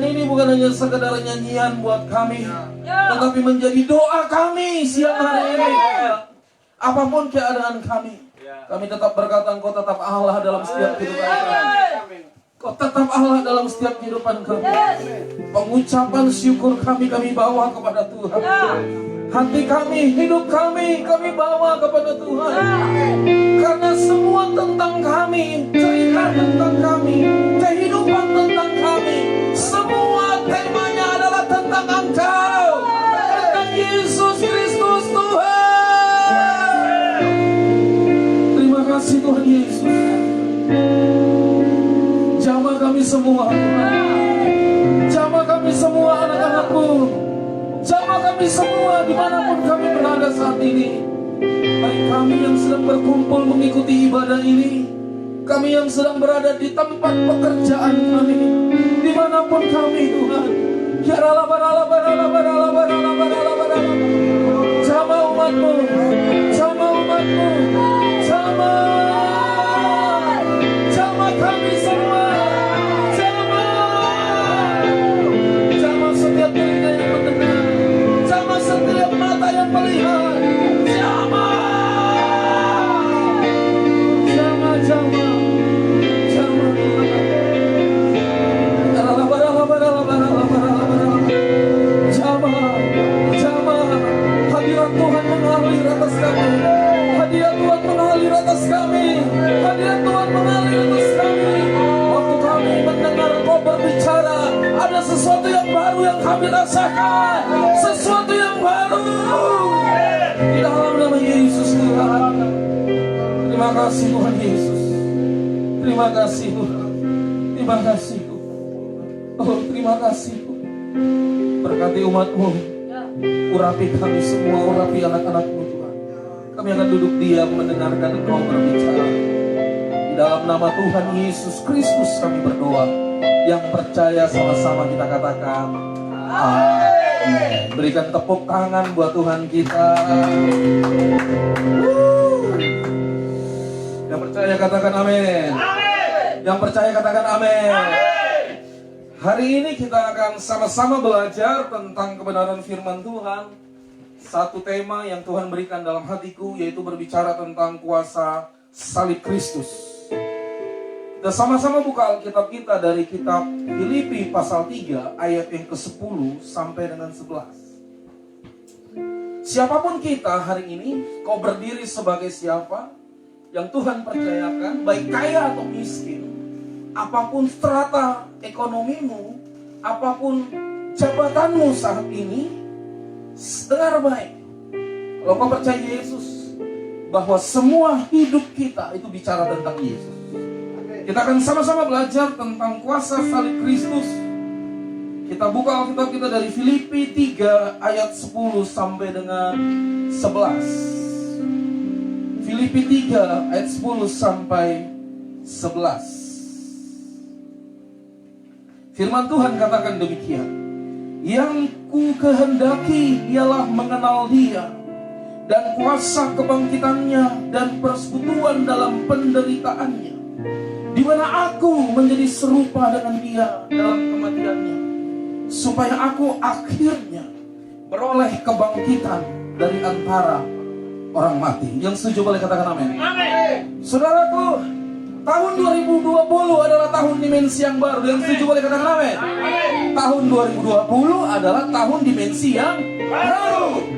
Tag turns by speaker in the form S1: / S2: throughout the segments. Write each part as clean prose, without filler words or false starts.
S1: ini bukan hanya sekedar nyanyian buat kami, tetapi menjadi doa kami siang hari ini. Apapun keadaan kami tetap berkata Engkau tetap Allah dalam setiap kehidupan kami. Kau tetap Allah dalam setiap kehidupan kami. Pengucapan syukur kami bawa kepada Tuhan. Hati kami, hidup kami bawa kepada Tuhan. Karena semua tentang kami, cerita tentang kami, kehidupan tentang kami, semua temanya adalah tentang Engkau, tentang Yesus Kristus Tuhan. Terima kasih Tuhan Yesus. Jamah kami semua, jamah kami semua anak-anakmu, jamah kami semua dimanapun kami berada saat ini. Baik kami yang sedang berkumpul mengikuti ibadah ini, kami yang sedang berada di tempat pekerjaan kami, dimanapun kami Tuhan. Jamah umatmu, jamah umatmu, jamah kami semua. Setiap telinga yang mendengar, jamah setiap mata yang melihat, jamah. Hadirat Tuhan mengalir atas kami, hadirat Tuhan mengalir atas kami, hadirat Tuhan mengalir atas kami. Waktu kami mendengar Kau berbicara, ada sesuatu yang baru yang kami rasakan, sesuatu yang baru di dalam nama Yesus Tuhan. Terima kasih Tuhan Yesus, terima kasih Tuhan, terima kasih Tuhan. Oh terima kasih Tuhan. Berkati umat-Mu, urapi kami semua, urapi anak-anak-Mu Tuhan. Kami akan duduk diam mendengarkan Engkau berbicara. Di dalam nama Tuhan Yesus Kristus kami berdoa. Yang percaya sama-sama kita katakan amin. Berikan tepuk tangan buat Tuhan kita. Yang percaya katakan amin. Yang percaya katakan amin. Hari ini kita akan sama-sama belajar tentang kebenaran firman Tuhan. Satu tema yang Tuhan berikan dalam hatiku, yaitu berbicara tentang kuasa salib Kristus. Kita sama-sama buka Alkitab kita dari kitab Filipi pasal 3 ayat yang ke-10 sampai dengan 11. Siapapun kita hari ini, kau berdiri sebagai siapa yang Tuhan percayakan, baik kaya atau miskin, apapun strata ekonomimu, apapun jabatanmu saat ini, dengar baik. Kalau kau percaya Yesus, bahwa semua hidup kita itu bicara tentang Yesus. Kita akan sama-sama belajar tentang kuasa salib Kristus. Kita buka Alkitab kita dari Filipi 3 ayat 10 sampai dengan 11. Filipi 3 ayat 10 sampai 11. Firman Tuhan katakan demikian. Yang ku kehendaki ialah mengenal Dia dan kuasa kebangkitannya dan persekutuan dalam penderitaannya, di mana aku menjadi serupa dengan Dia dalam kematiannya, supaya aku akhirnya beroleh kebangkitan dari antara orang mati. Yang setuju boleh katakan amin. Amin. Saudaraku, tahun 2020 adalah tahun dimensi yang baru. Yang setuju boleh katakan amin. Amin. Tahun 2020 adalah tahun dimensi yang baru.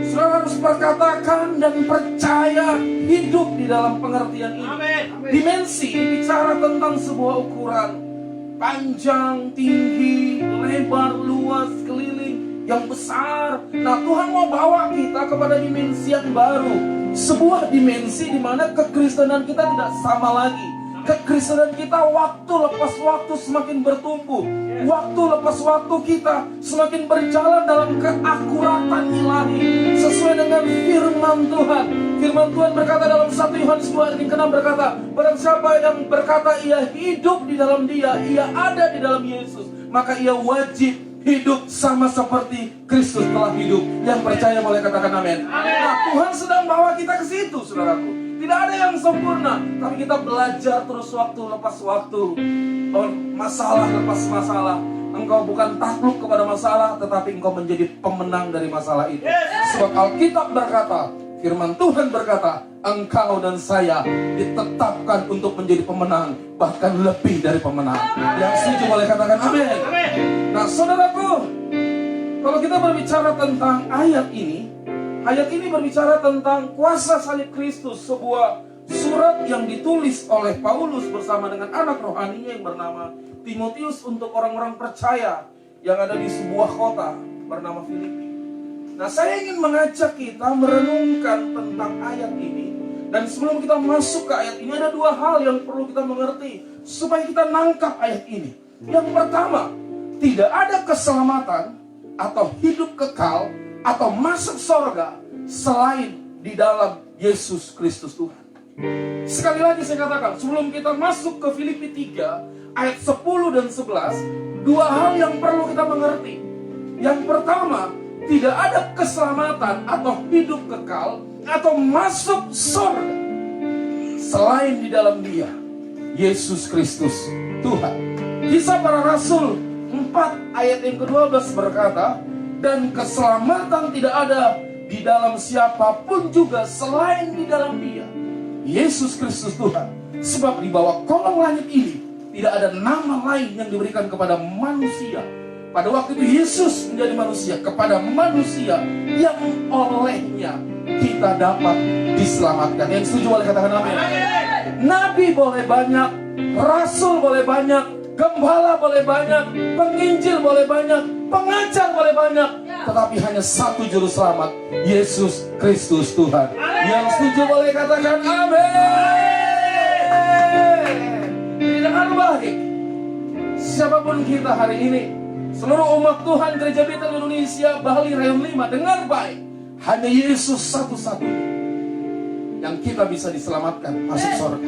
S1: Saudara harus berkatakan dan percaya hidup di dalam pengertian ini. Amin. Dimensi bicara tentang sebuah ukuran panjang, tinggi, lebar, luas, keliling yang besar. Nah, Tuhan mau bawa kita kepada dimensi yang baru. Sebuah dimensi di mana kekristenan kita tidak sama lagi. Kekristenan kita waktu lepas waktu semakin bertumbuh. Waktu lepas waktu kita semakin berjalan dalam keakuratan ilahi sesuai dengan firman Tuhan. Firman Tuhan berkata dalam 1 Yohanes 2 ayat 6 berkata, barang siapa yang berkata ia hidup di dalam Dia, ia ada di dalam Yesus, maka ia wajib hidup sama seperti Kristus telah hidup. Yang percaya boleh katakan amin. Nah, Tuhan sedang bawa kita ke situ, saudaraku. Tidak ada yang sempurna, tapi kita belajar terus waktu lepas waktu. Masalah lepas masalah, engkau bukan takluk kepada masalah, tetapi engkau menjadi pemenang dari masalah itu. Sebab Alkitab berkata, firman Tuhan berkata, engkau dan saya ditetapkan untuk menjadi pemenang, bahkan lebih dari pemenang. Yang setuju boleh katakan amin. Nah saudaraku, kalau kita berbicara tentang ayat ini berbicara tentang kuasa salib Kristus, sebuah surat yang ditulis oleh Paulus bersama dengan anak rohaninya yang bernama Timotius untuk orang-orang percaya yang ada di sebuah kota bernama Filipi. Nah, saya ingin mengajak kita merenungkan tentang ayat ini. Dan sebelum kita masuk ke ayat ini, ada dua hal yang perlu kita mengerti supaya kita nangkap ayat ini. Yang pertama, tidak ada keselamatan atau hidup kekal atau masuk surga selain di dalam Yesus Kristus Tuhan. Sekali lagi saya katakan, sebelum kita masuk ke Filipi 3 ayat 10 dan 11, dua hal yang perlu kita mengerti. Yang pertama, tidak ada keselamatan atau hidup kekal atau masuk surga selain di dalam Dia, Yesus Kristus Tuhan. Kisah Para Rasul 4 ayat yang ke-12 berkata, dan keselamatan tidak ada di dalam siapapun juga selain di dalam Dia, Yesus Kristus Tuhan. Sebab di bawah kolong langit ini tidak ada nama lain yang diberikan kepada manusia. Pada waktu itu Yesus menjadi manusia, kepada manusia yang olehnya kita dapat diselamatkan. Yang setuju boleh katakan amin. Nabi boleh banyak, rasul boleh banyak, gembala boleh banyak, penginjil boleh banyak, pengajar boleh banyak, tetapi hanya satu juru selamat, Yesus Kristus Tuhan. Yang setuju boleh katakan amin. Dengar baik, siapapun kita hari ini, seluruh umat Tuhan Gereja Bethel Indonesia Bali Rayon 5, dengar baik, hanya Yesus satu-satunya yang kita bisa diselamatkan masuk surga.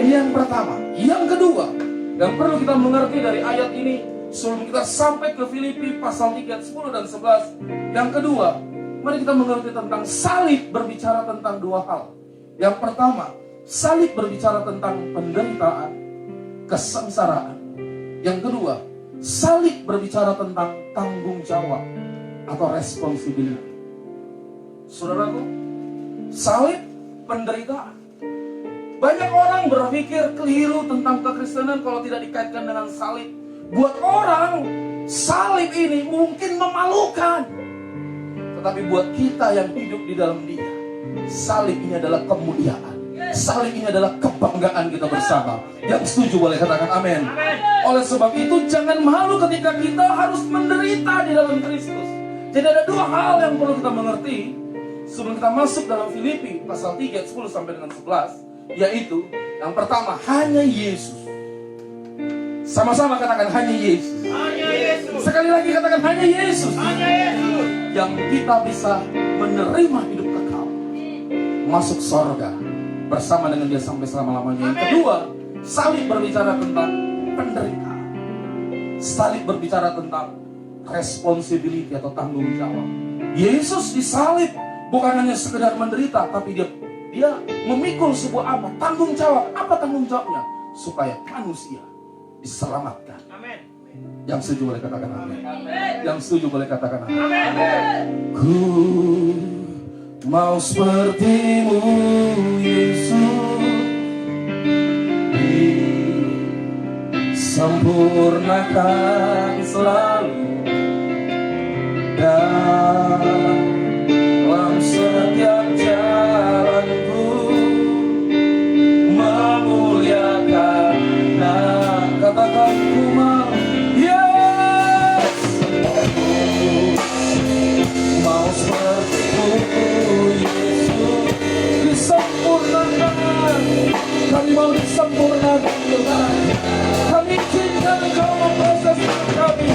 S1: Ini yang pertama. Yang kedua, yang perlu kita mengerti dari ayat ini sebelum kita sampai ke Filipi pasal 3 ayat 10 dan 11. Yang kedua, mari kita mengerti tentang salib berbicara tentang dua hal. Yang pertama, salib berbicara tentang penderitaan, kesengsaraan. Yang kedua, salib berbicara tentang tanggung jawab atau responsibility. Saudaraku, salib penderitaan. Banyak orang berpikir keliru tentang kekristenan kalau tidak dikaitkan dengan salib. Buat orang, salib ini mungkin memalukan. Tetapi buat kita yang hidup di dalam Dia, salib ini adalah kemuliaan. Salib ini adalah kebanggaan kita bersama. Yang setuju boleh katakan amin. Oleh sebab itu jangan malu ketika kita harus menderita di dalam Kristus. Jadi ada dua hal yang perlu kita mengerti sebelum kita masuk dalam Filipi pasal 3 ayat 10 sampai dengan 11, yaitu yang pertama, hanya Yesus. Sama-sama katakan hanya Yesus.
S2: Hanya Yesus.
S1: Sekali lagi katakan hanya Yesus.
S2: Hanya Yesus.
S1: Yang kita bisa menerima hidup kekal, masuk surga bersama dengan Dia sampai selama-lamanya. Yang kedua, salib berbicara tentang penderitaan. Salib berbicara tentang responsibility atau tanggung jawab. Yesus disalib bukan hanya sekedar menderita, tapi dia memikul sebuah apa? Tanggung jawab. Apa tanggung jawabnya? Supaya manusia diselamatkan.
S2: Amin.
S1: Yang setuju boleh katakan amin. Yang setuju boleh katakan amin.
S2: Amin.
S1: Ku mau sepertimu Yesus, disempurnakan selalu dalam setiap jalanku, memuliakan Nah, katakan ku mau, yes, mau sepertimu Yesus, disempurnakan. Kami mau disempurnakan Tuhan. Kami izinkan Engkau memproses kami.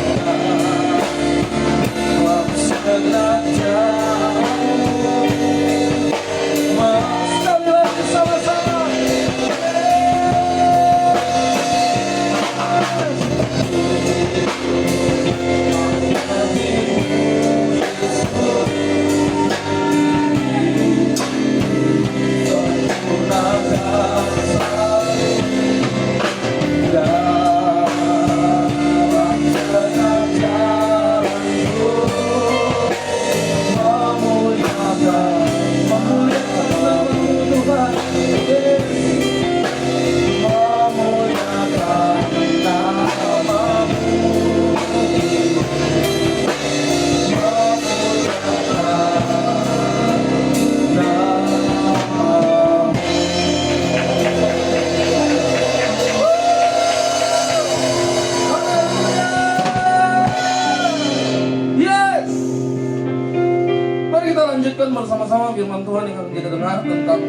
S1: merenungkan bersama-sama firman Tuhan yang akan kita dengar tentang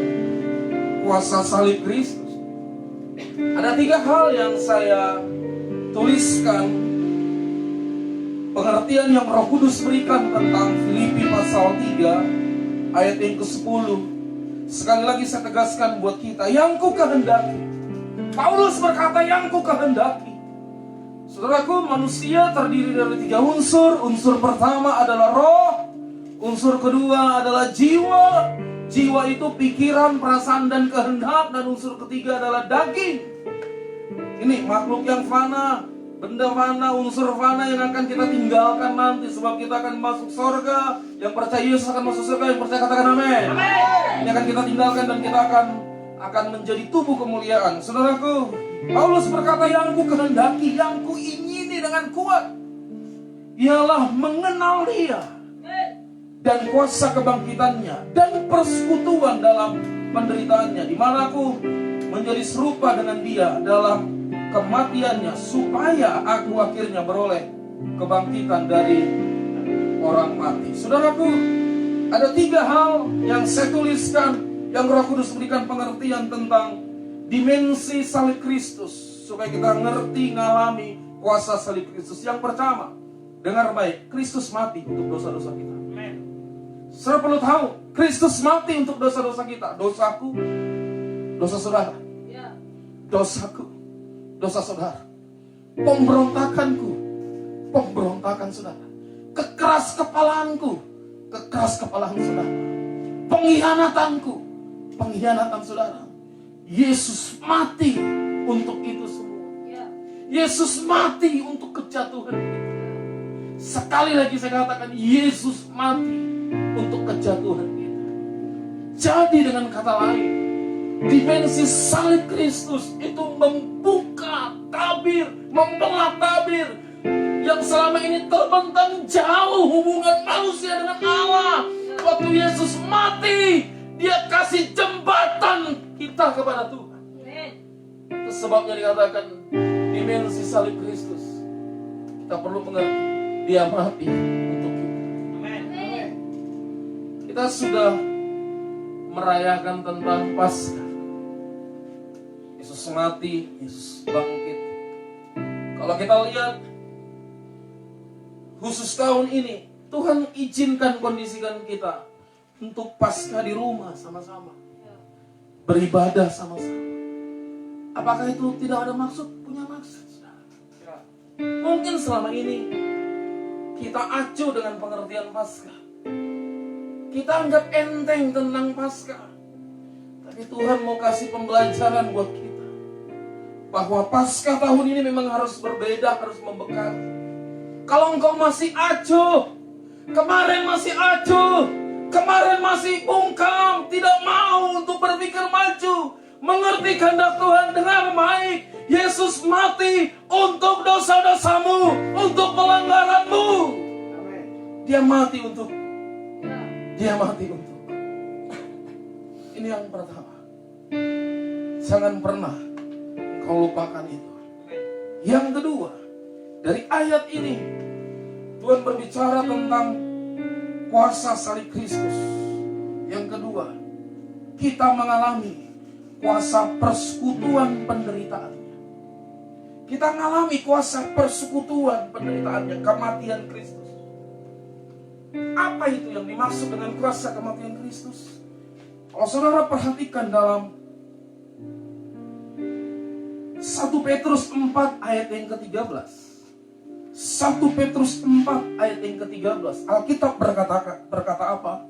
S1: kuasa salib Kristus. Ada 3 hal yang saya tuliskan, pengertian yang Roh Kudus berikan tentang Filipi pasal 3 ayat yang ke-10. Sekali lagi saya tegaskan buat kita, yang ku kehendaki. Paulus berkata, yang ku kehendaki. Saudaraku, manusia terdiri dari 3 unsur. Unsur pertama adalah roh, unsur kedua adalah jiwa. Jiwa itu pikiran, perasaan, dan kehendak. Dan unsur ketiga adalah daging. Ini makhluk yang fana, benda fana, unsur fana yang akan kita tinggalkan nanti. Sebab kita akan masuk surga. Yang percaya Yesus akan masuk surga. Yang percaya katakan amin. Ini akan kita tinggalkan dan kita akan menjadi tubuh kemuliaan. Saudaraku, Paulus berkata, yang ku kehendaki, yang ku ingini dengan kuat, ialah mengenal Dia dan kuasa kebangkitannya dan persekutuan dalam penderitaannya, di mana aku menjadi serupa dengan Dia dalam kematiannya, supaya aku akhirnya beroleh kebangkitan dari orang mati. Saudaraku, ada 3 hal yang saya tuliskan, yang Roh Kudus berikan pengertian tentang dimensi salib Kristus, supaya kita ngerti, ngalami kuasa salib Kristus. Yang pertama, dengar baik, Kristus mati untuk dosa-dosa kita. Saudara perlu tahu, Kristus mati untuk dosa-dosa kita. Dosaku, dosa saudara. Dosaku, dosa saudara. Pemberontakanku, pemberontakan saudara. Kekeras kepalaanku, kekeras kepala saudara. Pengkhianatanku, pengkhianatan saudara. Yesus mati untuk itu semua. Yesus mati untuk kejatuhan kita. Sekali lagi saya katakan, Yesus mati untuk kejatuhan kita. Jadi dengan kata lain, dimensi salib Kristus itu membuka tabir, membelah tabir yang selama ini terbentang jauh hubungan manusia dengan Allah. Waktu Yesus mati, Dia kasih jembatan kita kepada Tuhan. Itu sebabnya dikatakan dimensi salib Kristus. Kita perlu mengerti, Dia mati untuk kita. Kita sudah merayakan tentang Paskah. Yesus mati, Yesus bangkit. Kalau kita lihat khusus tahun ini, Tuhan izinkan kondisikan kita untuk Paskah di rumah sama-sama, beribadah sama-sama. Apakah itu tidak ada maksud? Punya maksud. Mungkin selama ini kita acuh dengan pengertian Paskah. Kita anggap enteng tentang Paskah. Tapi Tuhan mau kasih pembelajaran buat kita, bahwa Paskah tahun ini memang harus berbeda, harus membekas. Kalau engkau masih acuh, kemarin masih acuh, kemarin masih bungkam, tidak mau untuk berpikir maju, mengerti kehendak Tuhan, dengar baik. Yesus mati untuk dosa-dosamu, untuk pelanggaranmu. Dia mati untuk. Dia mati untuk. Ini yang pertama. Jangan pernah kau lupakan itu. Yang kedua, dari ayat ini Tuhan berbicara tentang kuasa salib Kristus. Yang kedua, kita mengalami kuasa persekutuan penderitaannya. Kita mengalami kuasa persekutuan penderitaannya, kematian Kristus. Apa itu yang dimaksud dengan kuasa kematian Kristus? Kalau saudara perhatikan dalam 1 Petrus 4 ayat yang ke-13. 1 Petrus 4 ayat yang ke-13. Alkitab berkata apa?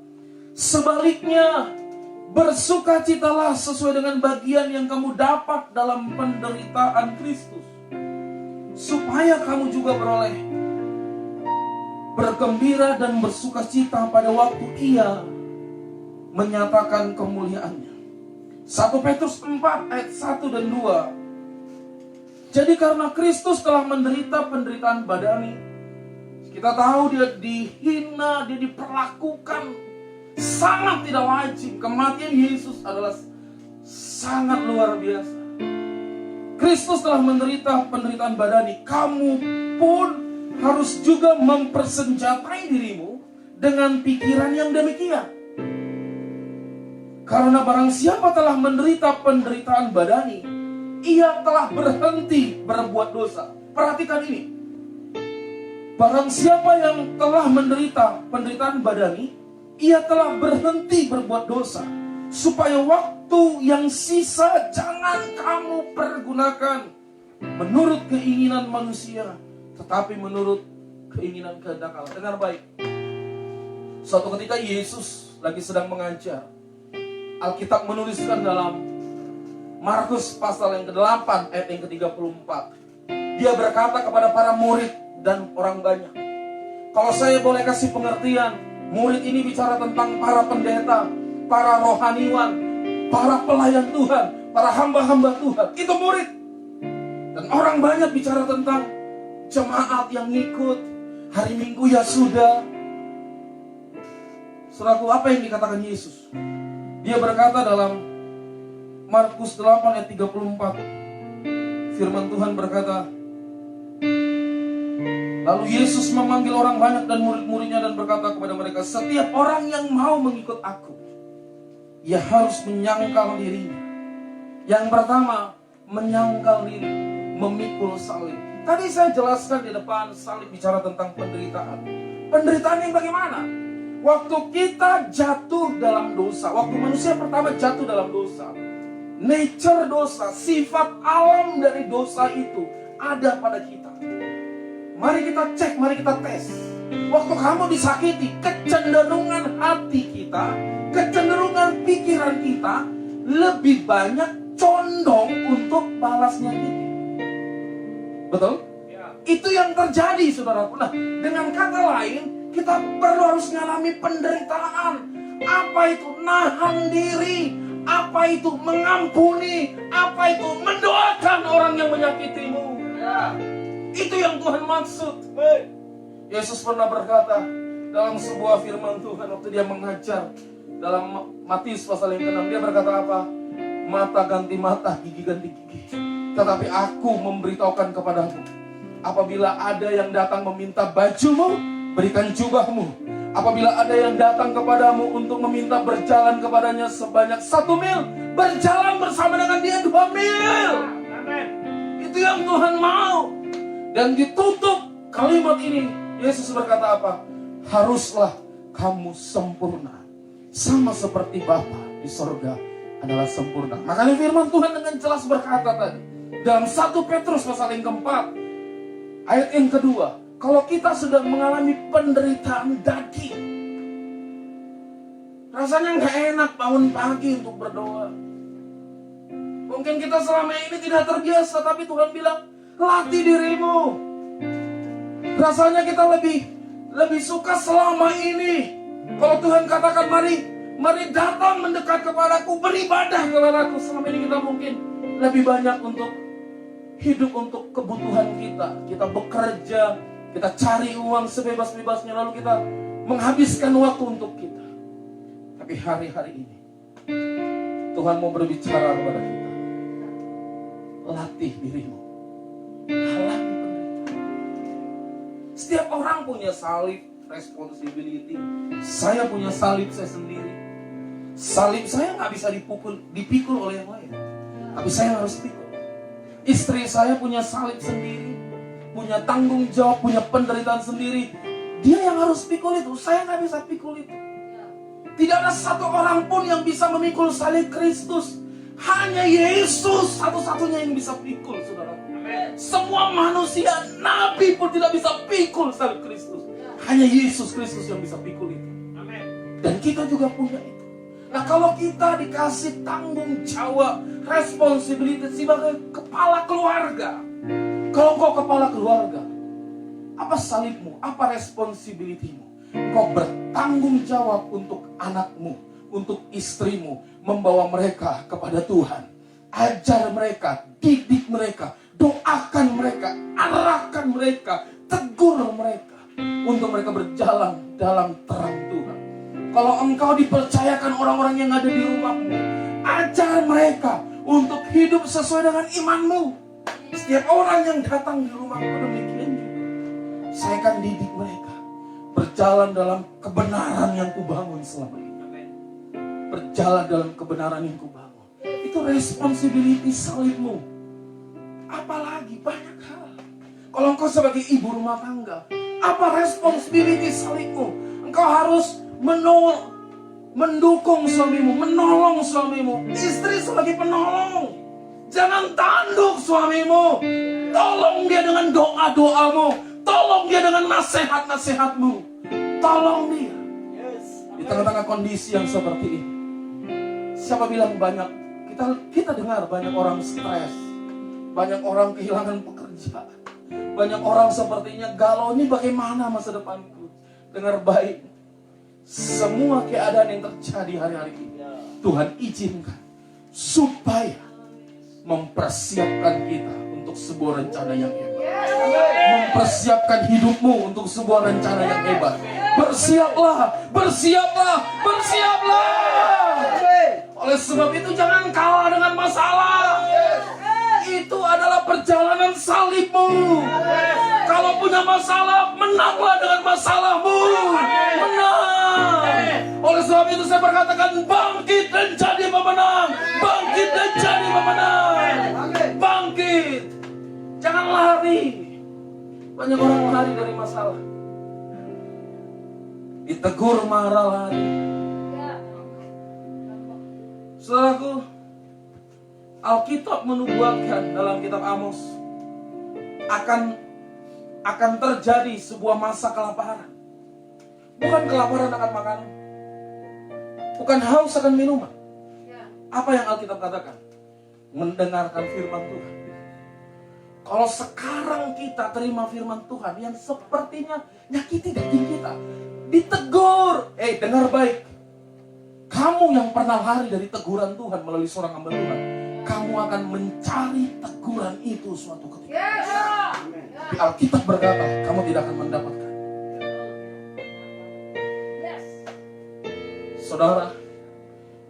S1: Sebaliknya, bersukacitalah sesuai dengan bagian yang kamu dapat dalam penderitaan Kristus, supaya kamu juga beroleh bergembira dan bersukacita pada waktu Ia menyatakan kemuliaannya. 1 Petrus 4 ayat 1 dan 2. Jadi karena Kristus telah menderita penderitaan badani, kita tahu Dia dihina, Dia diperlakukan sangat tidak wajib. Kematian Yesus adalah sangat luar biasa. Kristus telah menderita penderitaan badani. Kamu pun harus juga mempersenjatai dirimu dengan pikiran yang demikian. Karena barang siapa telah menderita penderitaan badani, ia telah berhenti berbuat dosa. Perhatikan ini. Barang siapa yang telah menderita penderitaan badani, ia telah berhenti berbuat dosa, supaya waktu yang sisa jangan kamu pergunakan menurut keinginan manusia, tetapi menurut keinginan kehendak Allah. Dengar baik. Suatu ketika Yesus lagi sedang mengajar. Alkitab menuliskan dalam Markus pasal yang ke-8 ayat yang ke-34. Dia berkata kepada para murid dan orang banyak. Kalau saya boleh kasih pengertian, murid ini bicara tentang para pendeta, para rohaniwan, para pelayan Tuhan, para hamba-hamba Tuhan. Itu murid. Dan orang banyak bicara tentang jemaat yang ngikut. Hari Minggu ya sudah. Saudaraku, apa yang dikatakan Yesus? Dia berkata dalam Markus 8 ayat 34. Firman Tuhan berkata, lalu Yesus memanggil orang banyak dan murid-muridnya dan berkata kepada mereka, setiap orang yang mau mengikut aku, ia harus menyangkal dirinya. Yang pertama, menyangkal diri, memikul salib. Tadi saya jelaskan di depan, salib bicara tentang penderitaan. Penderitaan yang bagaimana? Waktu kita jatuh dalam dosa, waktu manusia pertama jatuh dalam dosa, nature dosa, sifat alam dari dosa itu ada pada kita. Mari kita cek, mari kita tes. Waktu kamu disakiti, kecenderungan hati kita, kecenderungan pikiran kita lebih banyak condong untuk balas nyakiti. Betul? Ya. Itu yang terjadi, saudaraku. Nah, dengan kata lain, kita perlu harus mengalami penderitaan. Apa itu nahan diri? Apa itu mengampuni? Apa itu mendoakan orang yang menyakitimu? Ya. Itu yang Tuhan maksud. Yesus pernah berkata dalam sebuah firman Tuhan waktu dia mengajar dalam Matius pasal yang ke-6, dia berkata apa? Mata ganti mata, gigi ganti gigi. Tetapi aku memberitahukan kepadamu, apabila ada yang datang meminta bajumu, berikan jubahmu. Apabila ada yang datang kepadamu untuk meminta berjalan kepadanya sebanyak 1 mil, berjalan bersama dengan dia 2 mil. Amen. Itu yang Tuhan mau. Dan ditutup kalimat ini, Yesus berkata apa? Haruslah kamu sempurna, sama seperti Bapa di sorga adalah sempurna. Makanya firman Tuhan dengan jelas berkata tadi dalam 1 Petrus pasal yang ke-4 ayat yang kedua, kalau kita sedang mengalami penderitaan daging, rasanya gak enak bangun pagi untuk berdoa. Mungkin kita selama ini tidak terbiasa, tapi Tuhan bilang, latih dirimu. Rasanya kita lebih suka selama ini. Kalau Tuhan katakan mari datang mendekat kepadaku, beribadah kepadaku. Selama ini kita mungkin lebih banyak untuk hidup untuk kebutuhan kita. Kita bekerja, kita cari uang sebebas-bebasnya, lalu kita menghabiskan waktu untuk kita. Tapi hari-hari ini Tuhan mau berbicara kepada kita. Latih dirimu, alami penderitaan. Setiap orang punya salib, responsibility. Saya punya salib saya sendiri. Salib saya nggak bisa dipikul oleh yang lain, tapi saya harus pikul. Istri saya punya salib sendiri, punya tanggung jawab, punya penderitaan sendiri. Dia yang harus pikul itu, saya nggak bisa pikul itu. Tidak ada satu orang pun yang bisa memikul salib Kristus. Hanya Yesus satu-satunya yang bisa pikul, saudara. Semua manusia, nabi pun tidak bisa pikul salib Kristus. Hanya Yesus Kristus yang bisa pikul itu. Dan kita juga punya itu. Nah, kalau kita dikasih tanggung jawab, responsibility sebagai kepala keluarga. Kalau kau kepala keluarga, apa salibmu? Apa responsibilitymu? Kau bertanggung jawab untuk anakmu, untuk istrimu, membawa mereka kepada Tuhan. Ajar mereka, didik mereka, doakan mereka, arahkan mereka, tegur mereka, untuk mereka berjalan dalam terang Tuhan. Kalau engkau dipercayakan orang-orang yang ada di rumahmu, ajar mereka untuk hidup sesuai dengan imanmu. Setiap orang yang datang di rumahmu demikian juga. Saya akan didik mereka berjalan dalam kebenaran yang kubangun selama ini. berjalan dalam kebenaran yang kubangun. Itu responsibility salibmu. Apalagi banyak hal. Kalau engkau sebagai ibu rumah tangga, apa responsibility salibmu? Engkau harus mendukung suamimu, menolong suamimu. Istri sebagai penolong. Jangan tanduk suamimu. Tolong dia dengan doa-doamu. Tolong dia dengan nasihat-nasihatmu. Tolong dia. Di tengah-tengah kondisi yang seperti ini, siapa bilang banyak, kita dengar banyak orang stres, banyak orang kehilangan pekerjaan, banyak orang sepertinya galau, ini bagaimana masa depanku? Dengar baik, semua keadaan yang terjadi hari-hari ini Tuhan izinkan supaya mempersiapkan kita untuk sebuah rencana yang hebat, mempersiapkan hidupmu untuk sebuah rencana yang hebat. Bersiaplah, bersiaplah, bersiaplah. Oleh sebab itu jangan kalah dengan masalah. Itu adalah perjalanan salibmu. Kalau punya masalah, menanglah dengan masalahmu. Menang. Oleh sebab itu saya berkatakan, bangkit dan jadi pemenang. Bangkit dan jadi pemenang. Bangkit. Jangan lari. Banyak orang lari dari masalah. Ditegur marah lari. Saudaraku, Alkitab menubuatkan dalam kitab Amos akan terjadi sebuah masa kelaparan. Bukan kelaparan akan makanan, bukan haus akan minuman. Apa yang Alkitab katakan? Mendengarkan firman Tuhan. Kalau sekarang kita terima firman Tuhan yang sepertinya nyakiti daging kita, ditegur. Dengar baik. Kamu yang pernah lari dari teguran Tuhan melalui seorang hamba Tuhan, kamu akan mencari teguran itu suatu ketika. Tapi Alkitab berkata, kamu tidak akan mendapatkan. Saudara,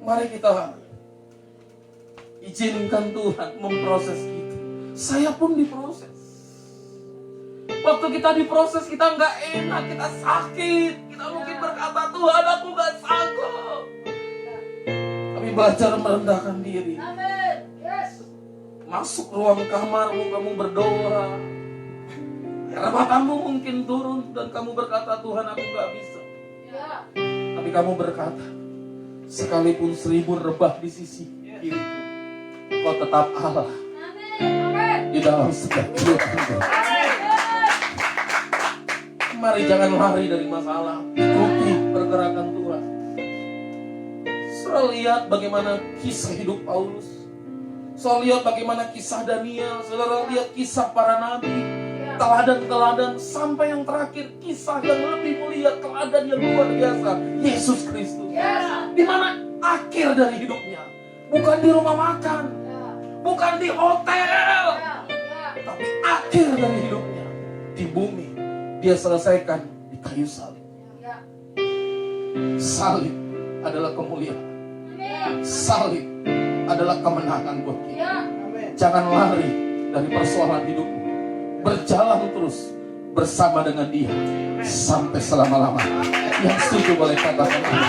S1: mari kita izinkan Tuhan memproses kita. Saya pun diproses. Waktu kita diproses, kita nggak enak, kita sakit. Kita mungkin berkata, Tuhan aku nggak sanggup. Tapi belajar merendahkan diri. Masuk ruang kamarmu, kamu berdoa. Air matamu mungkin turun dan kamu berkata, Tuhan aku nggak bisa. Tapi kamu berkata, sekalipun 1000 rebah di sisi kiriku, kau tetap Allah di dalam segala kehidupan. Mari jangan lari dari masalah, ikuti pergerakan Tuhan. Saudara lihat bagaimana kisah hidup Paulus. Saudara lihat bagaimana kisah Daniel. Saudara lihat kisah para nabi, teladan-teladan, sampai yang terakhir kisah yang lebih mulia, teladan yang luar biasa, Yesus Kristus. Di mana akhir dari hidupnya bukan di rumah makan, bukan di hotel, tapi akhir dari hidupnya di bumi. Dia selesaikan di kayu salib. Salib adalah kemuliaan. Salib adalah kemenangan buat kita. Jangan lari dari persoalan hidupmu. Berjalan terus bersama dengan Dia sampai selama-lamanya. Yang setuju boleh katakan amin.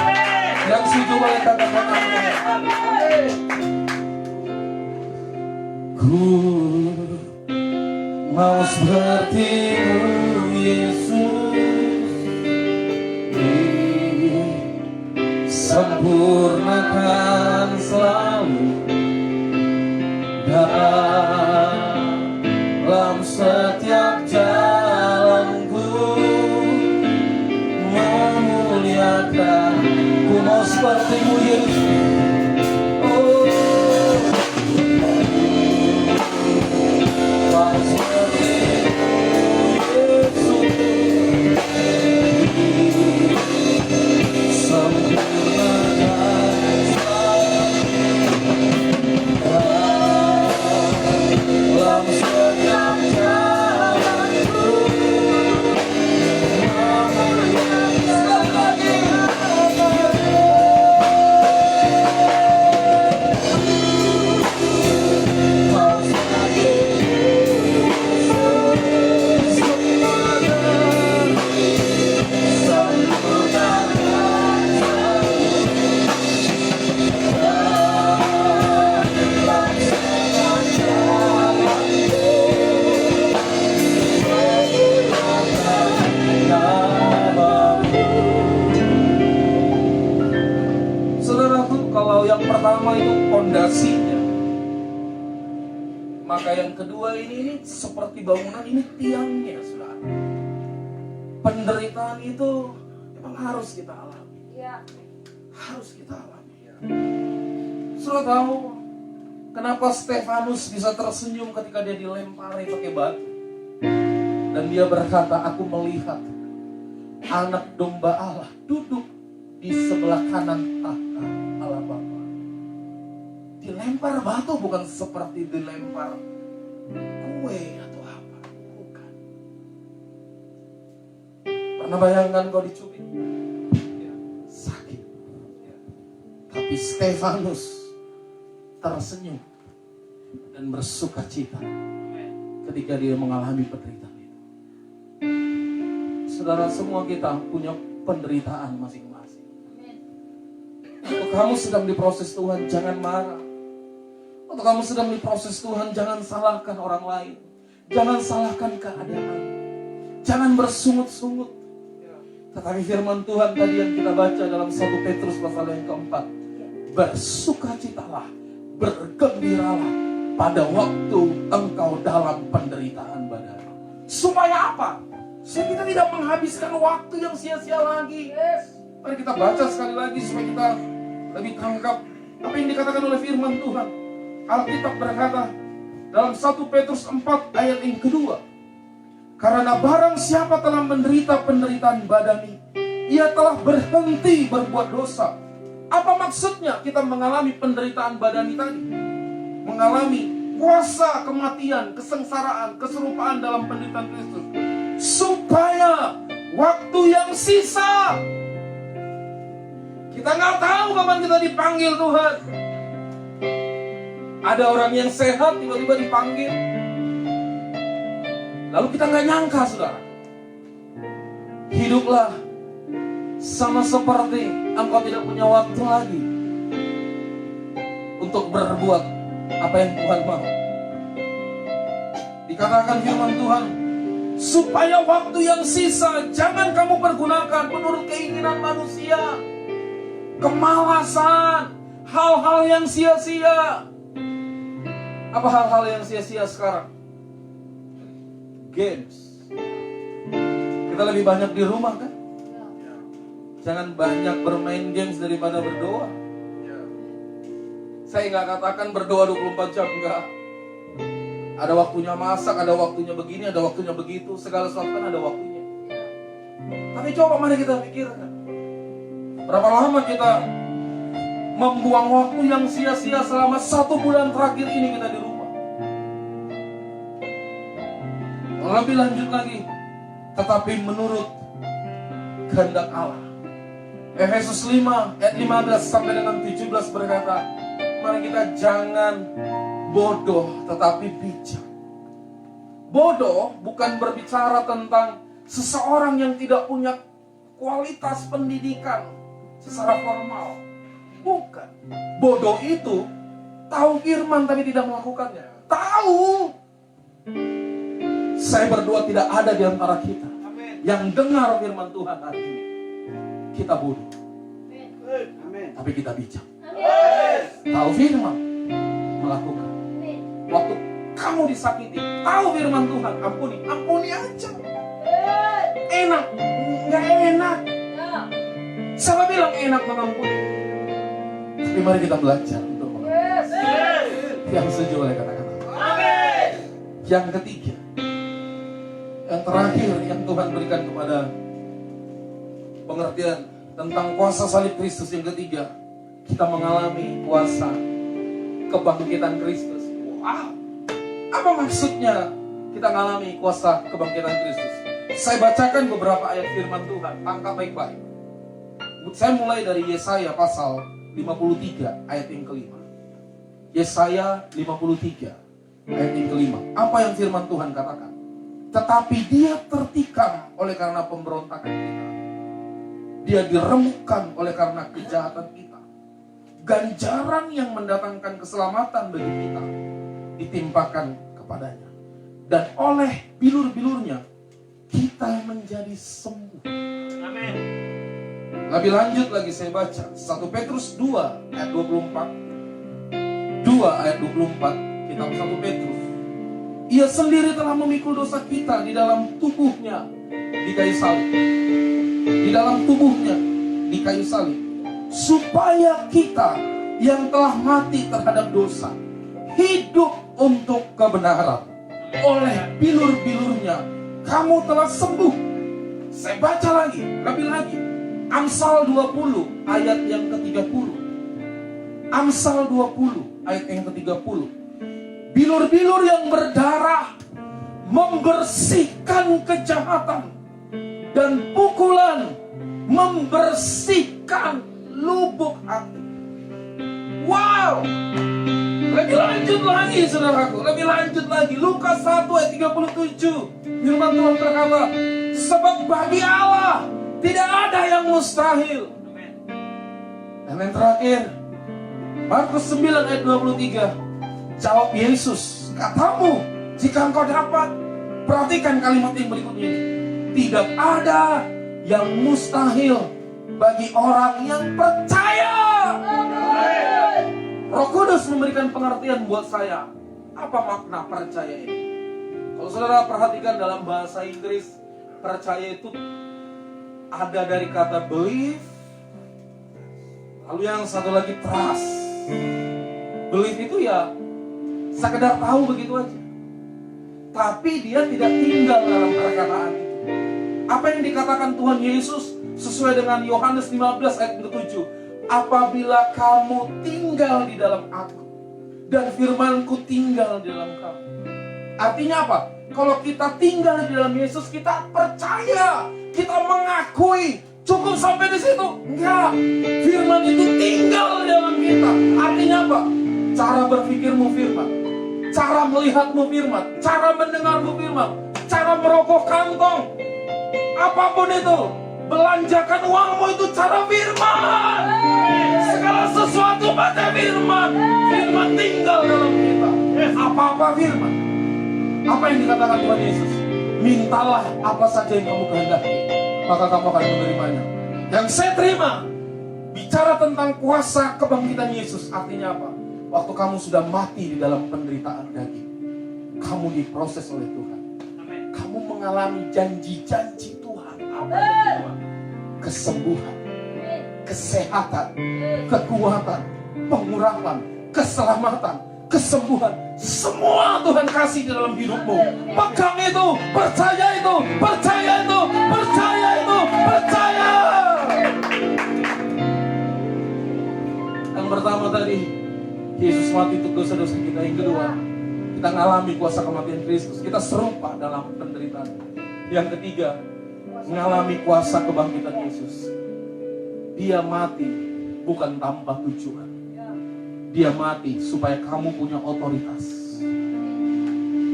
S1: Yang setuju boleh katakan amin. Ku mau seperti-Mu Yesus, sempurnakan selalu dalam setiap jalanku, memuliakan. Ku mau seperti-Mu Yesus. Oh, mau seperti-Mu Yesus, sempurnakan dalam setiap jalanku, memuliakan. yang pertama itu pondasinya, maka yang kedua ini seperti bangunan, ini tiangnya, saudara. Penderitaan itu memang harus kita alami. Harus kita alami. Saudara tahu kenapa Stefanus bisa tersenyum ketika dia dilempari pakai batu? Dan dia berkata, aku melihat anak domba Allah duduk di sebelah kanan tahta Allah Bapa. Dilempar batu bukan seperti dilempar kue atau apa. Bukan. Pernah bayangkan kau dicubit? Sakit. Tapi Stefanus tersenyum dan bersuka cita ketika dia mengalami penderitaan itu. Saudara, semua kita punya penderitaan masing-masing. Untuk kamu sedang diproses Tuhan, jangan marah. Untuk kamu sedang diproses Tuhan, jangan salahkan orang lain. Jangan salahkan keadaan. Jangan bersungut-sungut. Tetapi firman Tuhan tadi yang kita baca dalam 1 Petrus pasal yang keempat, bersukacitalah, bergembiralah pada waktu engkau dalam penderitaan badan. Supaya apa? Supaya kita tidak menghabiskan waktu yang sia-sia lagi. Mari kita baca sekali lagi supaya kita lebih tangkap apa yang dikatakan oleh firman Tuhan. Alkitab berkata dalam 1 Petrus 4 ayat yang kedua, karena barang siapa telah menderita penderitaan badani, ia telah berhenti berbuat dosa. Apa maksudnya kita mengalami penderitaan badani tadi? Mengalami kuasa kematian, kesengsaraan, keserupaan dalam penderitaan Kristus, supaya waktu yang sisa, kita nggak tahu kapan kita dipanggil Tuhan. Ada orang yang sehat tiba-tiba dipanggil, lalu kita nggak nyangka, saudara. Hiduplah sama seperti engkau tidak punya waktu lagi untuk berbuat apa yang Tuhan mau. Dikatakan firman Tuhan, supaya waktu yang sisa jangan kamu pergunakan menurut keinginan manusia, kemalasan, hal-hal yang sia-sia. Apa hal-hal yang sia-sia sekarang? Games. Kita lebih banyak di rumah kan? Jangan banyak bermain games daripada berdoa. Saya nggak katakan berdoa 24 jam, enggak. Ada waktunya masak, ada waktunya begini, ada waktunya begitu. Segala sesuatu kan ada waktunya. Tapi coba mari kita pikirkan, berapa lama kita membuang waktu yang sia-sia selama 1 bulan terakhir ini kita di rumah. Lebih lanjut lagi, tetapi menurut kehendak Allah. Efesus 5 ayat 15 sampai dengan 17 berkata, mari kita jangan bodoh tetapi bijak. Bodoh bukan berbicara tentang seseorang yang tidak punya kualitas pendidikan secara formal. Bukan. Bodoh itu tahu firman tapi tidak melakukannya. Tahu. Saya berdoa tidak ada di antara kita yang dengar firman Tuhan hari ini kita bodoh. Tapi kita bijak. Tahu firman, melakukan. Waktu kamu disakiti, tahu firman Tuhan, ampuni aja. Enak, nggak enak. Siapa bilang enak mengampuni? Tapi mari kita belajar untuk mengampuni. Yang setuju oleh kata-kata. Yang ketiga, yang terakhir yang Tuhan berikan kepada pengertian tentang kuasa salib Kristus, yang ketiga, kita mengalami kuasa kebangkitan Kristus. Wow, apa maksudnya kita mengalami kuasa kebangkitan Kristus? Saya bacakan beberapa ayat firman Tuhan, tangkap baik-baik. Saya mulai dari Yesaya pasal 53 ayat yang kelima. Yesaya 53 ayat yang kelima. Apa yang firman Tuhan katakan? Tetapi dia tertikam oleh karena pemberontakan kita. Dia diremukkan oleh karena kejahatan kita. Ganjaran yang mendatangkan keselamatan bagi kita ditimpakan kepadanya. Dan oleh bilur-bilurnya kita menjadi sembuh.
S2: Amin.
S1: Lebih lanjut lagi saya baca 1 Petrus 2 ayat 24. 2 ayat 24, kitab 1 Petrus. Ia sendiri telah memikul dosa kita di dalam tubuhnya di kayu salib. Di dalam tubuhnya di kayu salib. Supaya kita yang telah mati terhadap dosa hidup untuk kebenaran. Oleh bilur-bilurnya kamu telah sembuh. Saya baca lagi, lebih lagi. Amsal 20 ayat yang ke-30. Amsal 20 ayat yang ke-30. Bilur-bilur yang berdarah membersihkan kejahatan, dan pukulan membersihkan lubuk hati. Wow! Lebih lanjut lagi saudaraku, lebih lanjut lagi. Lukas 1 ayat 37. Firman Tuhan berkata, sebab bagi Allah tidak ada yang mustahil. Dan yang terakhir, Markus 9 ayat 23. Jawab Yesus, katamu jika engkau dapat. Perhatikan kalimat yang berikut ini. Tidak ada yang mustahil bagi orang yang percaya. Roh Kudus memberikan pengertian buat saya. Apa makna percaya ini? Kalau saudara perhatikan dalam bahasa Inggris, percaya itu ada dari kata believe, lalu yang satu lagi trust. Believe itu ya sekedar tahu begitu aja, tapi dia tidak tinggal dalam perkataan itu. Apa yang dikatakan Tuhan Yesus sesuai dengan Yohanes 15 ayat 7. Apabila kamu tinggal di dalam aku dan firmanku tinggal di dalam kamu. Artinya apa? Kalau kita tinggal di dalam Yesus, kita percaya, kita mengakui. Cukup sampai di situ? Enggak. Firman itu tinggal di dalam kita. Artinya apa? Cara berpikirmu firman, cara melihatmu firman, cara mendengarmu firman, cara merogoh kantong, apapun itu, belanjakan uangmu itu cara firman. Segala sesuatu pada firman. Firman tinggal dalam kita. Apa-apa firman. Apa yang dikatakan Tuhan Yesus? Mintalah apa saja yang kamu kehendaki, maka kamu akan menerimanya. Yang saya terima bicara tentang kuasa kebangkitan Yesus. Artinya apa? Waktu kamu sudah mati di dalam penderitaan daging, kamu diproses oleh Tuhan. Kamu mengalami janji-janji Tuhan. Apa yang Tuhan? Kesembuhan, kesehatan, kekuatan, pengurapan, keselamatan, kesembuhan. Semua Tuhan kasih di dalam hidupmu. Pegang itu, percaya itu, percaya itu, percaya itu, percaya. Yang pertama tadi, Yesus mati untuk dosa-dosa kita. Yang kedua, kita mengalami kuasa kematian Kristus. Kita serupa dalam penderitaan. Yang ketiga, mengalami kuasa kebangkitan Yesus. Dia mati bukan tanpa tujuan. Dia mati supaya kamu punya otoritas.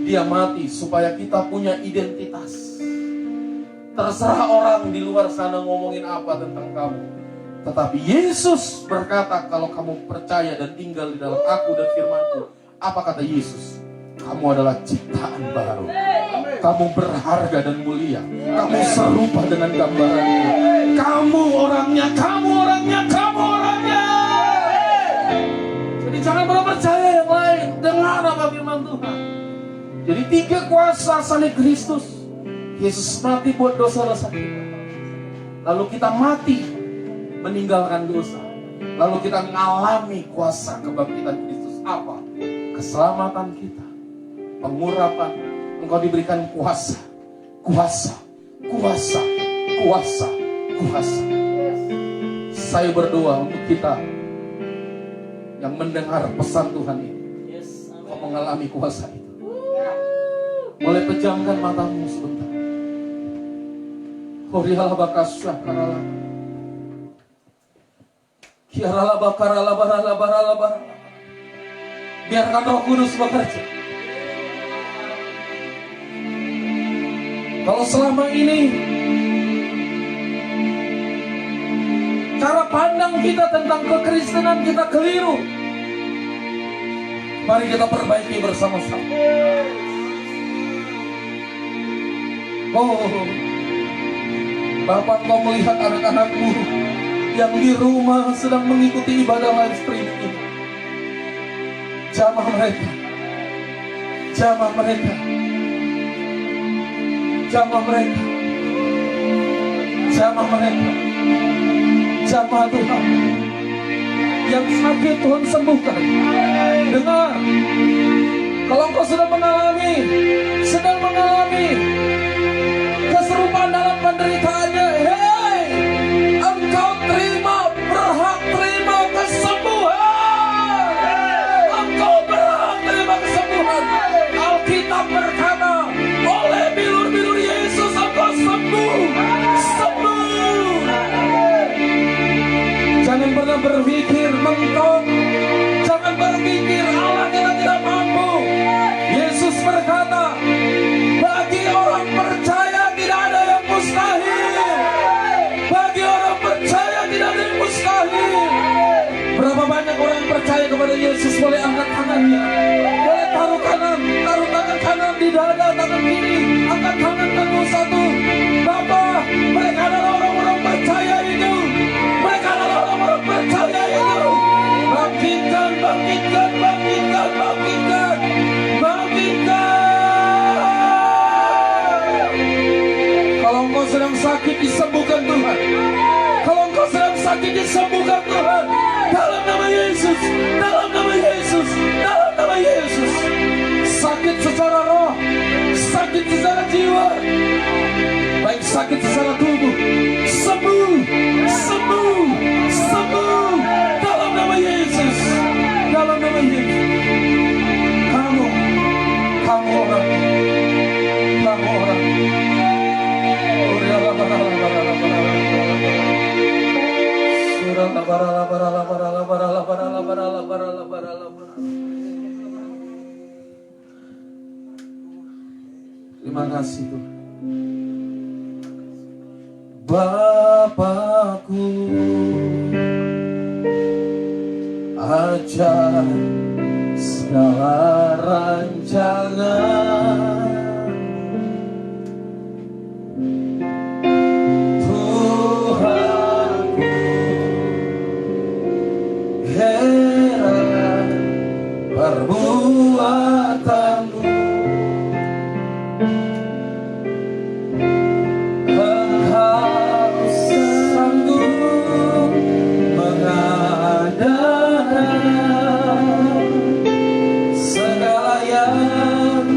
S1: Dia mati supaya kita punya identitas. Terserah orang di luar sana ngomongin apa tentang kamu, tetapi Yesus berkata, kalau kamu percaya dan tinggal di dalam aku dan firmanku, apa kata Yesus? Kamu adalah ciptaan baru. Kamu berharga dan mulia. Kamu serupa dengan gambaranku. Kamu orangnya, kamu orangnya, kamu orangnya. Jadi jangan pernah percaya yang lain. Dengar apa firman Tuhan. Jadi 3 kuasa salib Kristus. Yesus mati buat dosa-dosa kita. Lalu kita mati meninggalkan dosa. Lalu kita mengalami kuasa kebangkitan Kristus. Apa? Keselamatan kita, pengurapan. Engkau diberikan kuasa, kuasa, kuasa, kuasa, kuasa. Saya berdoa untuk kita yang mendengar pesan Tuhan ini, kau mengalami kuasa itu. Boleh pejamkan matamu sebentar. Horialah bakasyah karala, kiaralah bakarala barala barala barala. Biarkan Roh Kudus bekerja. Kalau selama ini cara pandang kita tentang kekristenan kita keliru, mari kita perbaiki bersama-sama. Oh, Bapak, Kau melihat anak-anakmu yang di rumah sedang mengikuti ibadah live streaming ini. Jamah mereka, jamah mereka, jamah mereka, jamah mereka, jamah Tuhan. Yang sakit Tuhan sembuhkan. Dengar, kalau engkau sedang mengalami keserupaan dalam penderitaannya, hei, engkau berhak terima kesembuhan. Engkau berhak terima kesembuhan. Alkitab berkata, oleh bilur-bilur Yesus engkau sembuh. Jangan pernah berpikir mentok. Jangan berpikir Allah kita tidak mampu. Yesus berkata, bagi orang percaya tidak ada yang mustahil. Bagi orang percaya tidak ada yang mustahil. Berapa banyak orang yang percaya kepada Yesus? Boleh angkat tangannya. Boleh taruh tangan kanan di dada, tangan kiri. Angkat tangan kedua satu. Bapa, mereka adalah orang-orang percaya itu. Mereka adalah orang-orang percaya itu. Bangkitkan, bangkitkan, bangkitkan, bangkitkan, bangkitkan. Kalau engkau sedang sakit, disembuhkan Tuhan. Kalau engkau sedang sakit, disembuhkan Tuhan. Dalam nama Yesus, dalam nama Yesus, dalam nama Yesus. Sakit secara roh, sakit secara jiwa, baik sakit secara tubuh, sembuh, sembuh, sembuh. Dalam nama Yesus, dalam nama Yesus. Kamu orang, kamu orang. Terima kasih Tuhan. Bapakku, ajar segala rancangan Tuhanku, heran perbuatanmu. Engkau sanggup mengadakan segala yang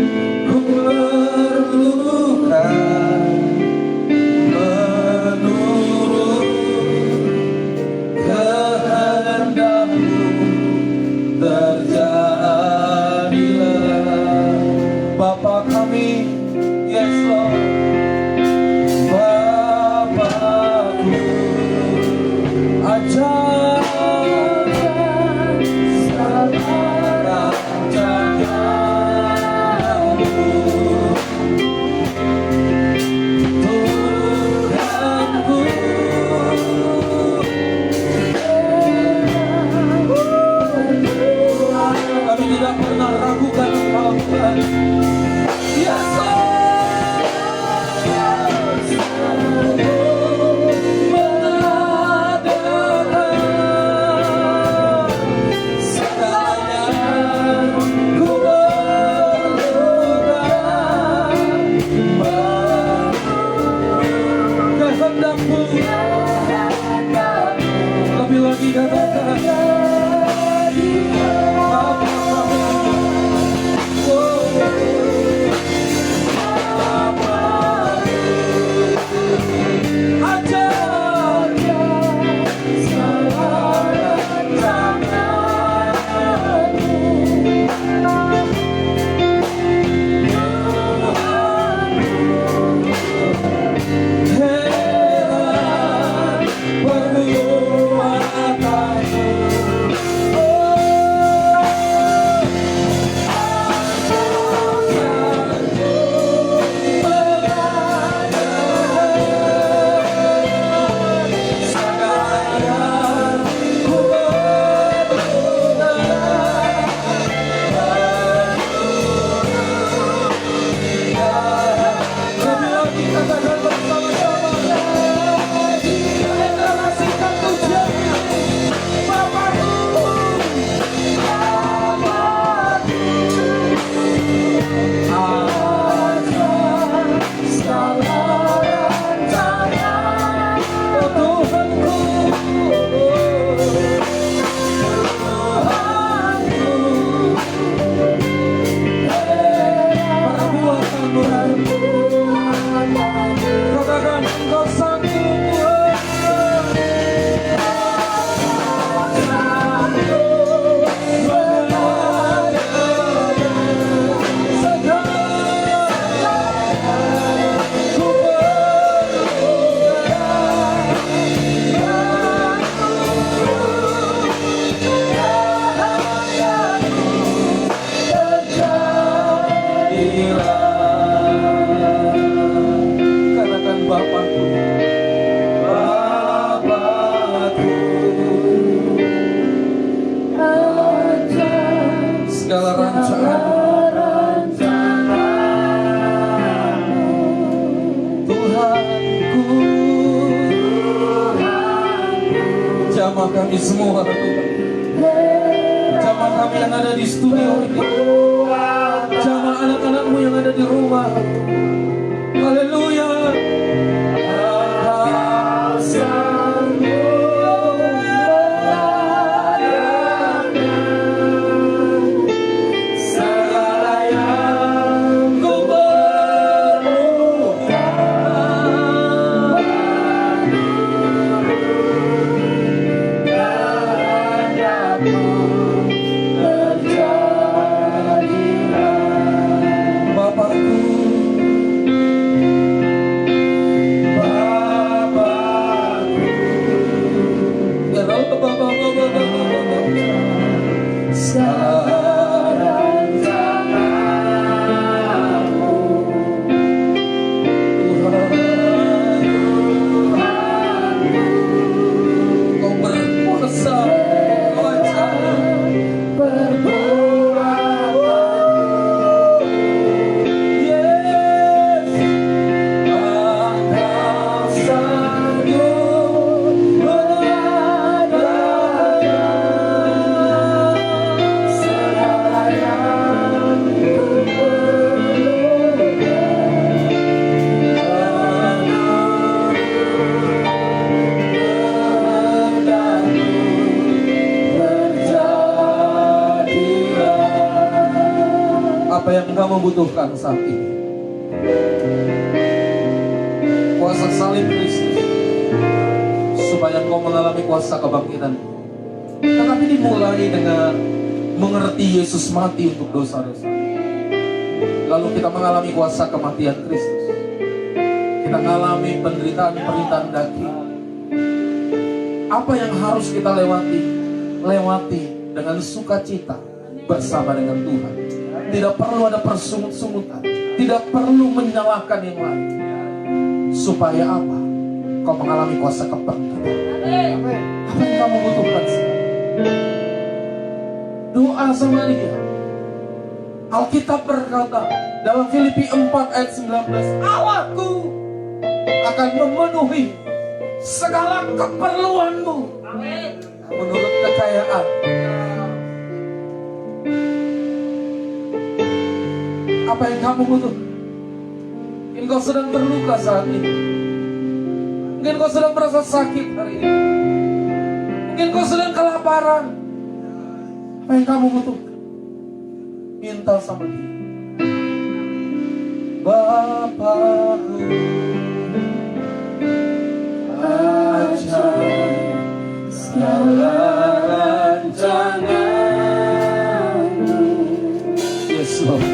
S1: Jamah kami semua Tuhan. Jamah kami yang ada di studio ini. Jamah anak-anakmu yang ada di rumah. Haleluya. Apa yang engkau membutuhkan saat ini? Kuasa salib Kristus, supaya engkau mengalami kuasa kebangkitan. Tetapi dimulai dengan mengerti Yesus mati untuk dosa-dosa. Lalu kita mengalami kuasa kematian Kristus. Kita mengalami penderitaan daging. Apa yang harus kita lewati? Lewati dengan sukacita bersama dengan Tuhan. Tidak perlu ada persungut-sungutan. Tidak perlu menyalahkan yang lain. Supaya apa? Kau mengalami kuasa kebangkitan. Apa yang kamu butuhkan sekarang? Doa sama dia. Alkitab berkata dalam Filipi 4 ayat 19, Allahku akan memenuhi segala keperluanmu menurut kekayaan. Apa yang kamu butuh? Mungkin kau sedang terluka saat ini. Mungkin kau sedang merasa sakit hari ini. Mungkin kau sedang kelaparan. Apa yang kamu butuh? Minta sama dia. Bapakku, ajar segala rancanganmu. Yes, Lord.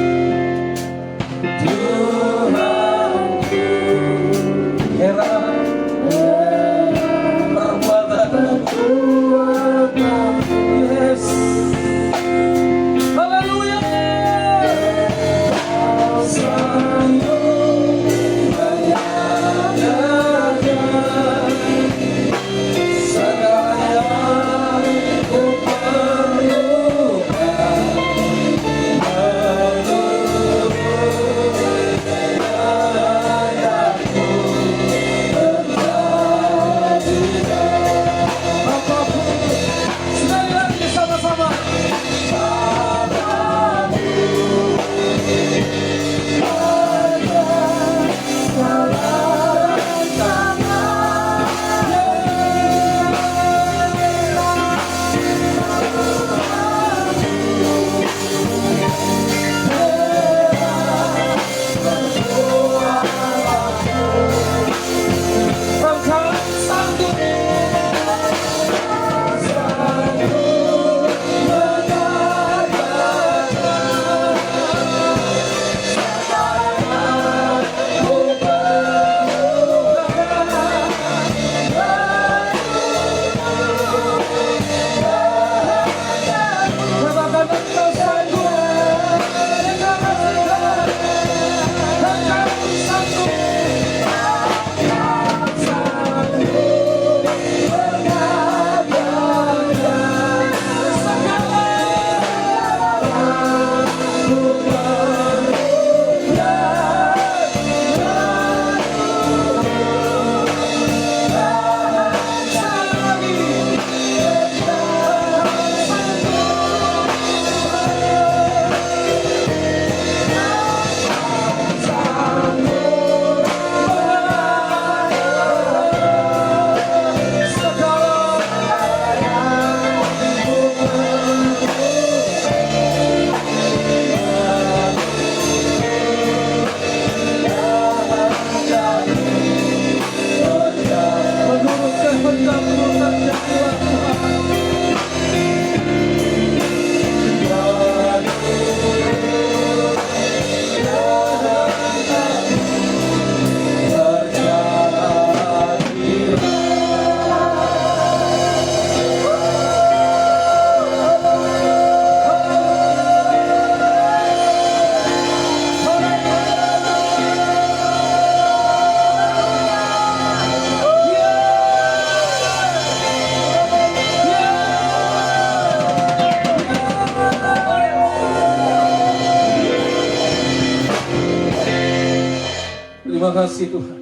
S1: kasih Tuhan.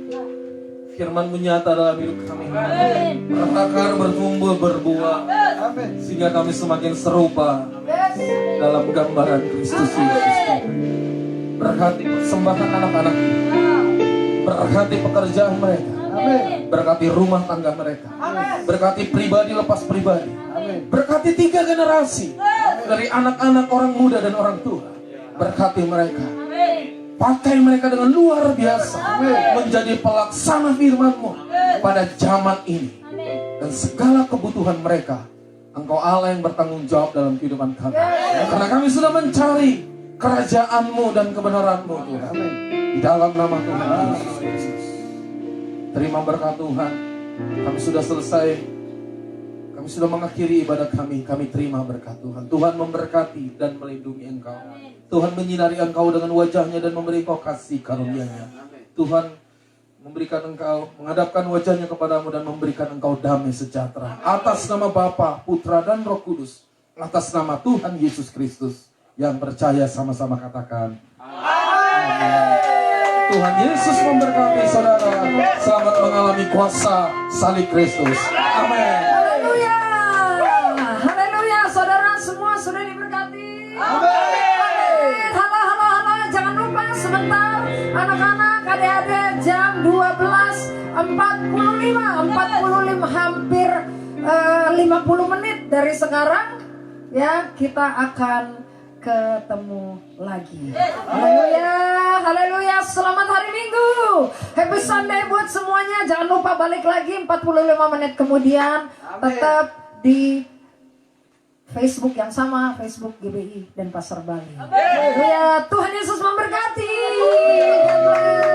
S1: Firman-Mu nyata dalam hidup kami. Berakar, bertumbuh, berbuah.
S2: Amin.
S1: Sehingga kami semakin serupa dalam gambaran Kristus Yesus. Berkati persembahan anak-anak. Berkati pekerjaan mereka.
S2: Amin.
S1: Berkati rumah tangga mereka. Berkati pribadi lepas pribadi.
S2: Amin.
S1: Berkati 3 generasi. Dari anak-anak, orang muda dan orang tua. Berkati mereka. Pakai mereka dengan luar biasa. Menjadi pelaksana firman-Mu pada zaman ini. Dan segala kebutuhan mereka, Engkau Allah yang bertanggung jawab dalam kehidupan kami. Karena kami sudah mencari kerajaan-Mu dan kebenaran-Mu, Tuhan. Di dalam nama Tuhan Yesus Kristus. Terima berkat Tuhan. Kami sudah selesai. Kami sudah mengakhiri ibadah kami. Kami terima berkat Tuhan. Tuhan memberkati dan melindungi Engkau. Tuhan menyinari Engkau dengan wajahnya dan memberi Engkau kasih karunia-Nya. Tuhan memberikan Engkau, menghadapkan wajahnya kepadamu dan memberikan Engkau damai sejahtera. Atas nama Bapa, Putra dan Roh Kudus. Atas nama Tuhan Yesus Kristus. Yang percaya sama-sama katakan amin. Tuhan Yesus memberkati saudara. Selamat mengalami kuasa salib Kristus. Amin.
S3: Haleluya. Haleluya. Saudara semua sudah diberkati.
S2: Amin.
S3: Halo, halo, halo. Jangan lupa sebentar. Anak-anak, adik-adik, jam 12.45 hampir 50 menit dari sekarang. Ya, kita akan ketemu lagi. Haleluya, haleluya. Selamat hari Minggu. Happy Sunday buat semuanya. Jangan lupa balik lagi 45 menit kemudian. Tetap di Facebook yang sama, Facebook GBI dan Pasar Bali. Haleluya. Tuhan Yesus memberkati. God bless.